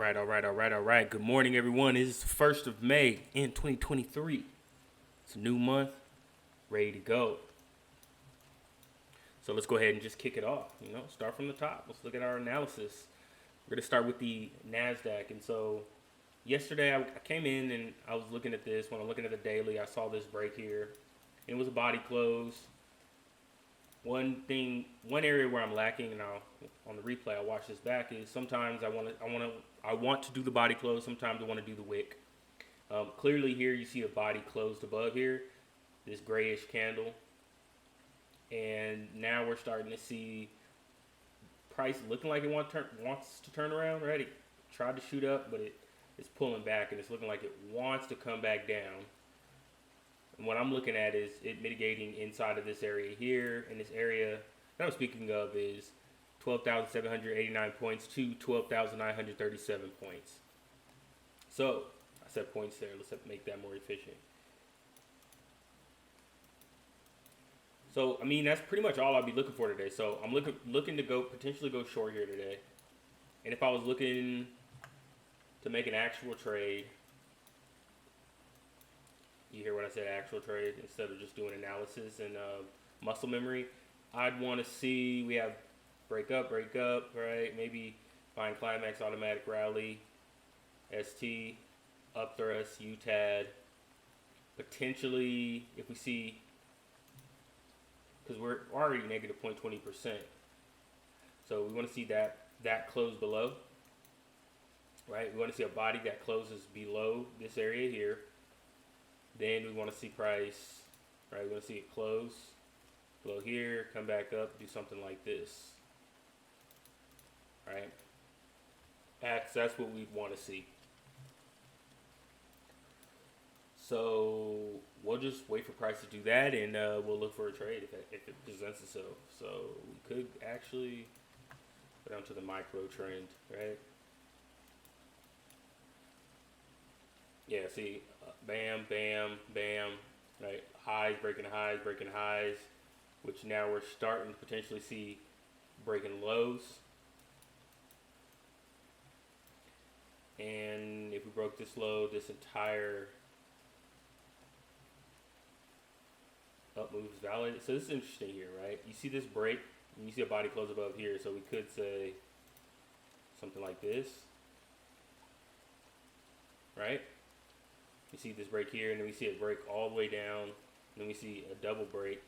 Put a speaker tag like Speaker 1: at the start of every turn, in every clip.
Speaker 1: All right. Good morning, everyone. It is the 1st of May in 2023. It's a new month, ready to go. So let's go ahead and just kick it off. Start from the top. Let's look at our analysis. We're going to start with the NASDAQ. And so yesterday I came in and I was looking at this. When I'm looking at the daily, I saw this break here. It was a body close. One area where I'm lacking, and on the replay, I'll watch this back, is sometimes I want to do the body close. Sometimes I want to do the wick. Clearly here you see a body closed above here, this grayish candle, and now we're starting to see price looking like it wants to turn around. Right? It tried to shoot up, but it's pulling back, and it's looking like it wants to come back down. And what I'm looking at is it mitigating inside of this area here, and this area that I'm speaking of is 12,789 points to 12,937 points. So I said points there. Let's make that more efficient. So that's pretty much all I'll be looking for today. So I'm looking to potentially go short here today. And if I was looking to make an actual trade, you hear what I said, actual trade, instead of just doing analysis and muscle memory, I'd want to see, we have break up, right? Maybe find climax, automatic rally, ST, up thrust, UTAD. Potentially, if we see, because we're already negative 0.20%, so we want to see that close below, right? We want to see a body that closes below this area here. Then we want to see price, right? We want to see it close below here, come back up, do something like this, right? That's what we want to see. So we'll just wait for price to do that, and we'll look for a trade if it presents itself. So we could actually go down to the micro trend, right? Yeah, see, bam, bam, bam, right? Highs, breaking highs, which now we're starting to potentially see breaking lows. And if we broke this low, this entire up move is validated. So this is interesting here, right? You see this break, and you see a body close above here. So we could say something like this, right? You see this break here, and then we see it break all the way down. And then we see a double break.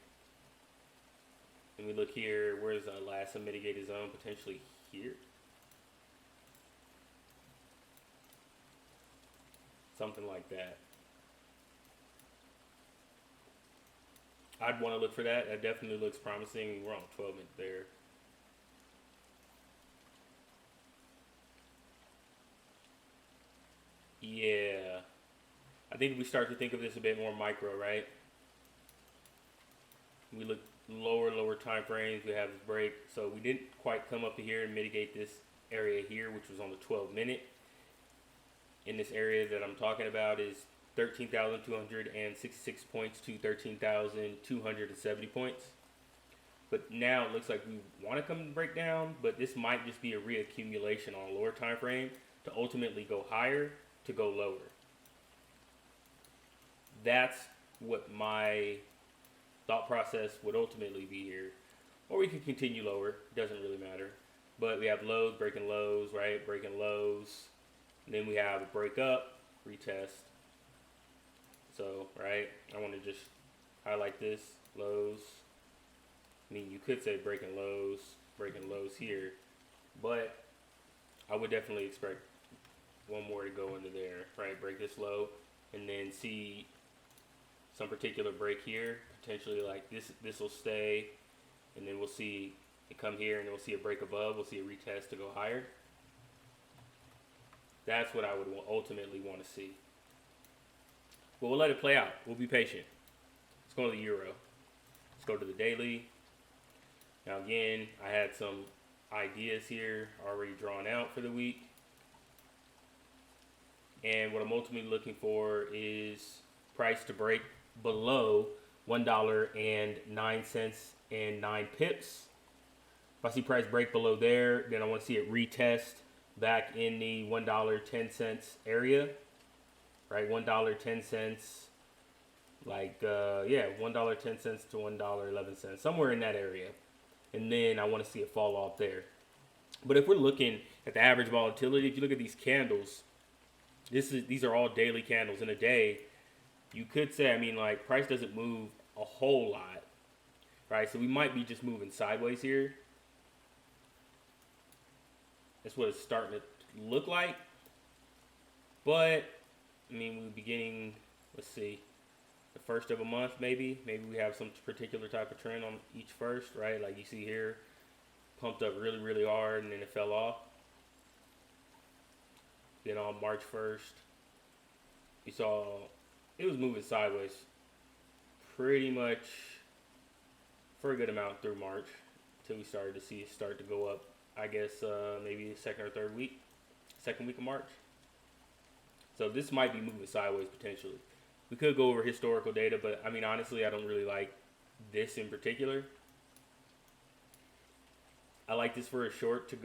Speaker 1: And we look here, where's the last unmitigated zone? Potentially here. Something like that. I'd want to look for that. That definitely looks promising. We're on 12 minutes there. Yeah. I think we start to think of this a bit more micro, right? We look lower time frames. We have this break. So we didn't quite come up to here and mitigate this area here, which was on the 12-minute. In this area that I'm talking about is 13,266 points to 13,270 points. But now it looks like we want to come and break down, but this might just be a reaccumulation on a lower time frame to ultimately go higher to go lower. That's what my thought process would ultimately be here. Or we could continue lower, doesn't really matter. But we have lows, breaking lows, right? Breaking lows. And then we have a break up, retest. So, right, I want to just highlight this, lows. You could say breaking lows here. But I would definitely expect one more to go into there, right? Break this low, and then see some particular break here, potentially like this will stay, and then we'll see it come here, and then we'll see a break above, we'll see a retest to go higher. That's what I would ultimately want to see. But we'll let it play out. We'll be patient. Let's go to the euro. Let's go to the daily. Now again, I had some ideas here already drawn out for the week. And what I'm ultimately looking for is price to break below $1.09 and 9 pips. If I see price break below there, then I want to see it retest back in the $1.10 area, right? $1.10, like yeah, $1.10 to $1.11, somewhere in that area. And then I want to see it fall off there. But if we're looking at the average volatility, if you look at these candles, these are all daily candles in a day. You could say, I mean, like price doesn't move a whole lot, right? So we might be just moving sideways here. That's what it's starting to look like. But I mean, we're beginning. Let's see, the first of a month, maybe we have some particular type of trend on each first, right? Like you see here, pumped up really, really hard, and then it fell off. Then on March 1st, you saw it was moving sideways pretty much for a good amount through March until we started to see it start to go up. I guess maybe the second week of March. So this might be moving sideways potentially. We could go over historical data, but I mean, honestly, I don't really like this in particular. I like this for a short to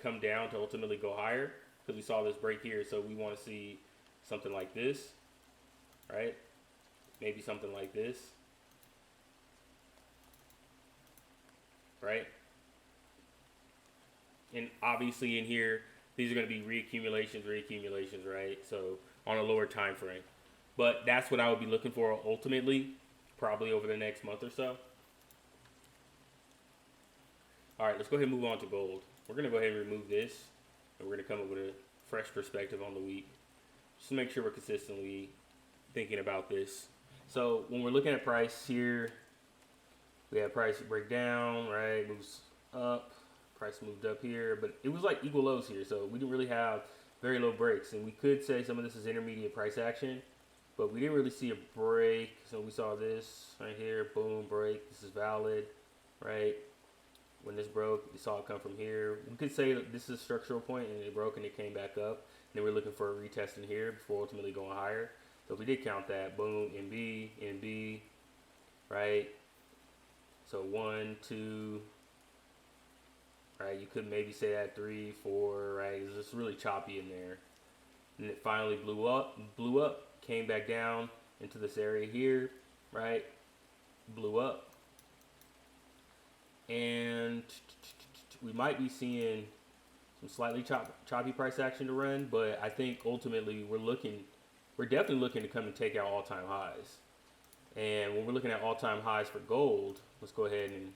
Speaker 1: come down to ultimately go higher because we saw this break here. So we want to see something like this, right? Maybe something like this, right? And obviously in here, these are going to be reaccumulations, right? So on a lower time frame. But that's what I would be looking for ultimately, probably over the next month or so. All right, let's go ahead and move on to gold. We're going to go ahead and remove this, and we're going to come up with a fresh perspective on the week. Just to make sure we're consistently thinking about this. So when we're looking at price here, we have price break down, right? Moves up. Price moved up here, but it was like equal lows here, so we didn't really have very low breaks. And we could say some of this is intermediate price action, but we didn't really see a break. So we saw this right here, boom, break. This is valid, right? When this broke, we saw it come from here. We could say that this is a structural point, and it broke and it came back up. And then we're looking for a retest in here before ultimately going higher. So if we did count that, boom, NB, right? So 1, 2. Right, you could maybe say that 3, 4, right? It's just really choppy in there. And it finally blew up, came back down into this area here, right? Blew up. And we might be seeing some slightly choppy price action to run, but I think ultimately we're definitely looking to come and take out all-time highs. And when we're looking at all-time highs for gold, let's go ahead and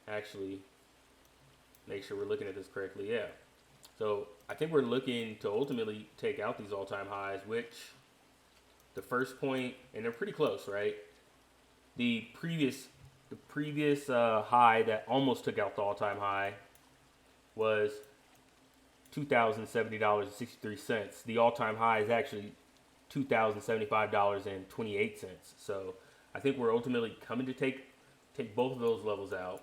Speaker 1: actually make sure we're looking at this correctly. Yeah. So I think we're looking to ultimately take out these all-time highs, which the first point, and they're pretty close, right? The previous high that almost took out the all-time high was $2,070.63. The all-time high is actually $2,075.28. So I think we're ultimately coming to take both of those levels out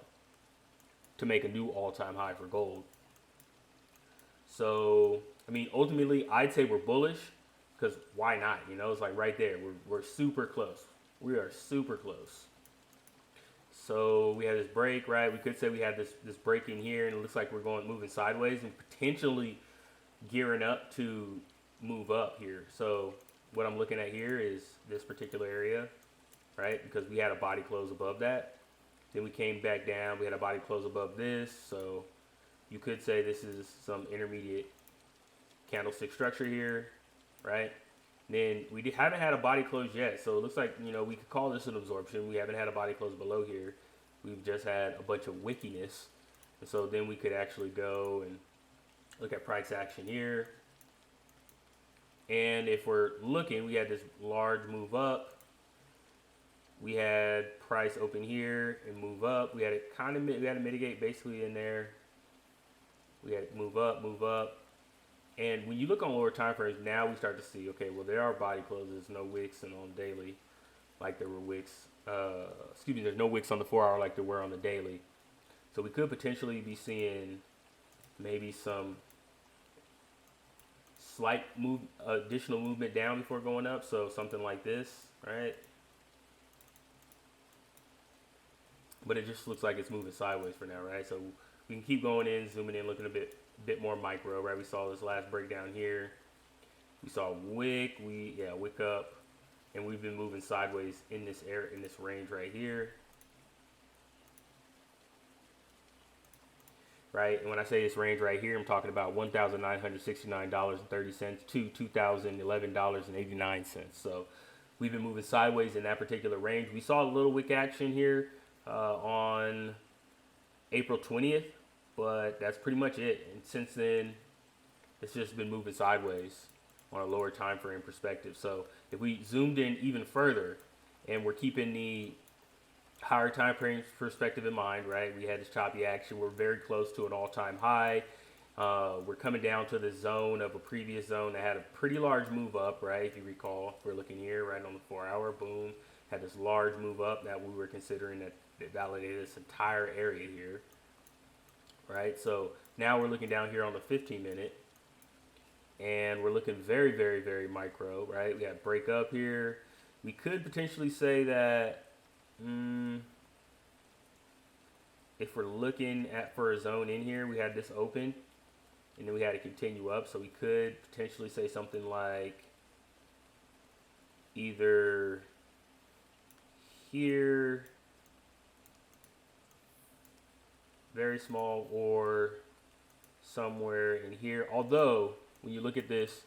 Speaker 1: to make a new all-time high for gold. So, I mean, ultimately, I'd say we're bullish because why not? You know, it's like right there. We're super close. We are super close. So we had this break, right? We could say we had this break in here, and it looks like we're moving sideways and potentially gearing up to move up here. So what I'm looking at here is this particular area, right? Because we had a body close above that. Then we came back down. We had a body close above this. So you could say this is some intermediate candlestick structure here, right? Then we haven't had a body close yet. So it looks like, you know, we could call this an absorption. We haven't had a body close below here. We've just had a bunch of wickiness. And so then we could actually go and look at price action here. And if we're looking, we had this large move up. We had price open here and move up. We had it we had to mitigate basically in there. We had it move up. And when you look on lower time frames, now we start to see, okay, well, there are body closes, no wicks, and on daily, like there were wicks. There's no wicks on the 4 hour like there were on the daily. So we could potentially be seeing maybe some slight additional movement down before going up. So something like this, right? But it just looks like it's moving sideways for now, right? So we can keep going in, zooming in, looking a bit a bit more micro, right? We saw this last breakdown here. We saw wick, wick up, and we've been moving sideways in this range right here. Right, and when I say this range right here, I'm talking about $1,969.30 to $2,011.89. So we've been moving sideways in that particular range. We saw a little wick action here on April 20th, but that's pretty much it. And since then, it's just been moving sideways on a lower time frame perspective. So if we zoomed in even further, and we're keeping the higher time frame perspective in mind, right? We had this choppy action. We're very close to an all-time high. We're coming down to the zone of a previous zone that had a pretty large move up, right? If you recall, we're looking here, right on the 4-hour, boom, had this large move up that we were considering that validated this entire area here, right? So now we're looking down here on the 15-minute, and we're looking very, very, very micro, right? We have break up here. We could potentially say that if we're looking at for a zone in here, we had this open and then we had to continue up, so we could potentially say something like either here, very small, or somewhere in here. Although when you look at this,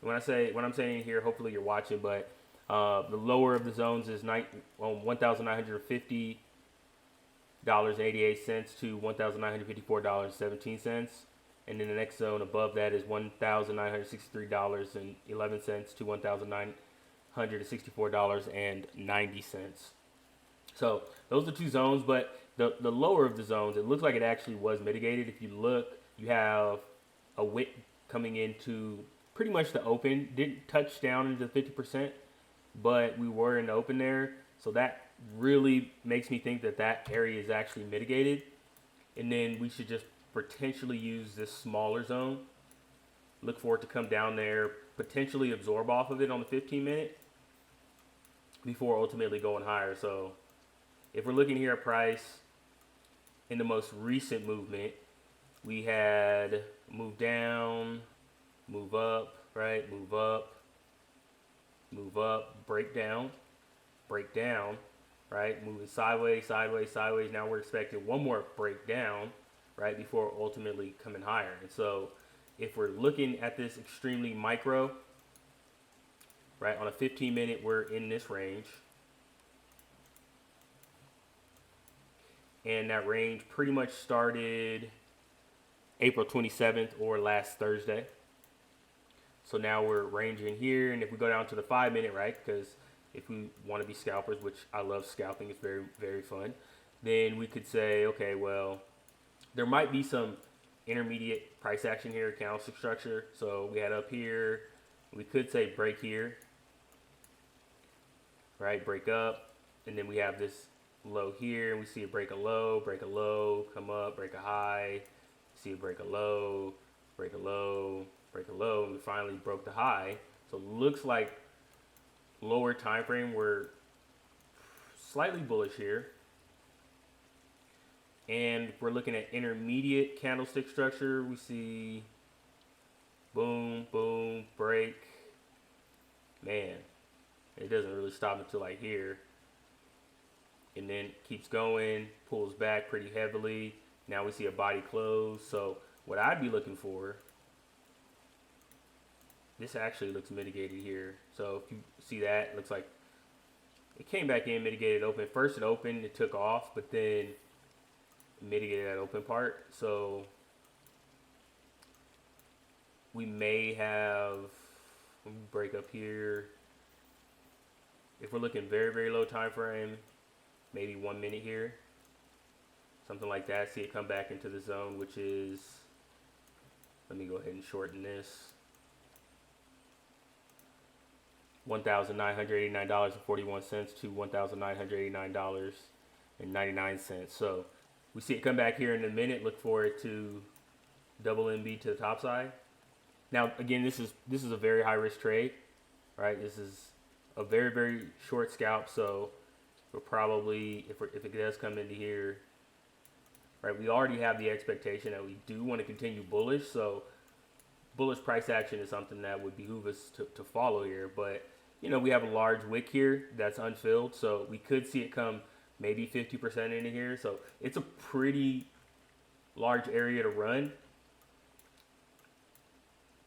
Speaker 1: when I'm saying here, hopefully you're watching, but the lower of the zones is $1,950.88 to $1,954.17, and then the next zone above that is $1,963.11 to $1,964.90. So those are two zones, but the lower of the zones, it looks like it actually was mitigated. If you look, you have a wick coming into pretty much the open, didn't touch down into 50%. But we were in the open there, so that really makes me think that that area is actually mitigated, and then we should just potentially use this smaller zone, look for it to come down there, potentially absorb off of it on the 15-minute before ultimately going higher. So if we're looking here at price in the most recent movement, we had move down, move up, right, move up, break down, right? Moving sideways, sideways, sideways. Now we're expecting one more breakdown, right, before ultimately coming higher. And so if we're looking at this extremely micro, right, on a 15-minute, we're in this range. And that range pretty much started April 27th or last Thursday. So now we're ranging here, and if we go down to the 5-minute, right, because if we want to be scalpers, which I love scalping, it's very, very fun, then we could say, okay, well, there might be some intermediate price action here, candlestick structure. So we had up here, we could say break here, right, break up, and then we have this low here, and we see it break a low, come up, break a high, see it break a low, break a low, break a low, and we finally broke the high. So it looks like lower time frame, we're slightly bullish here, and we're looking at intermediate candlestick structure. We see boom, boom, break. Man, it doesn't really stop until like here, and then keeps going, pulls back pretty heavily. Now we see a body close. So what I'd be looking for, this actually looks mitigated here. So if you see that, it looks like it came back in, mitigated open. First it opened, it took off, but then mitigated that open part. So we may have, let me break up here. If we're looking very, very low time frame, maybe 1 minute here, something like that. See it come back into the zone, which is, let me go ahead and shorten this, $1,989.41 to $1,989.99. So we see it come back here in a minute. Look for it to double MB to the top side. Now again, this is a very high risk trade, right? This is a very, very short scalp. So we're probably, if it does come into here, right? We already have the expectation that we do want to continue bullish. So bullish price action is something that would behoove us to follow here. But, we have a large wick here that's unfilled. So we could see it come maybe 50% into here. So it's a pretty large area to run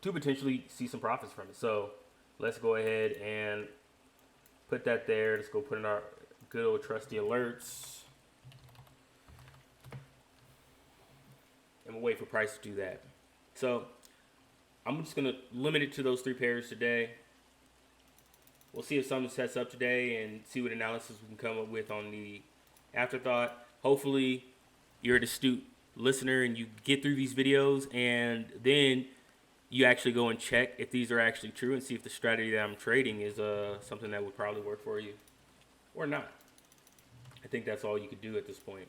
Speaker 1: to potentially see some profits from it. So let's go ahead and put that there. Let's go put in our good old trusty alerts. And we'll wait for price to do that. So I'm just going to limit it to those 3 pairs today. We'll see if something sets up today and see what analysis we can come up with on the afterthought. Hopefully you're an astute listener and you get through these videos and then you actually go and check if these are actually true and see if the strategy that I'm trading is something that would probably work for you or not. I think that's all you could do at this point.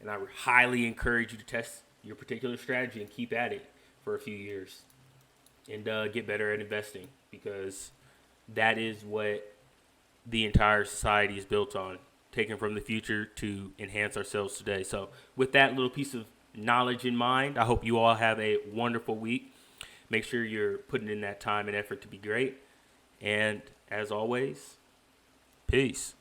Speaker 1: And I highly encourage you to test your particular strategy and keep at it for a few years and get better at investing, because that is what the entire society is built on, taken from the future to enhance ourselves today. So with that little piece of knowledge in mind, I hope you all have a wonderful week. Make sure you're putting in that time and effort to be great. And as always, peace.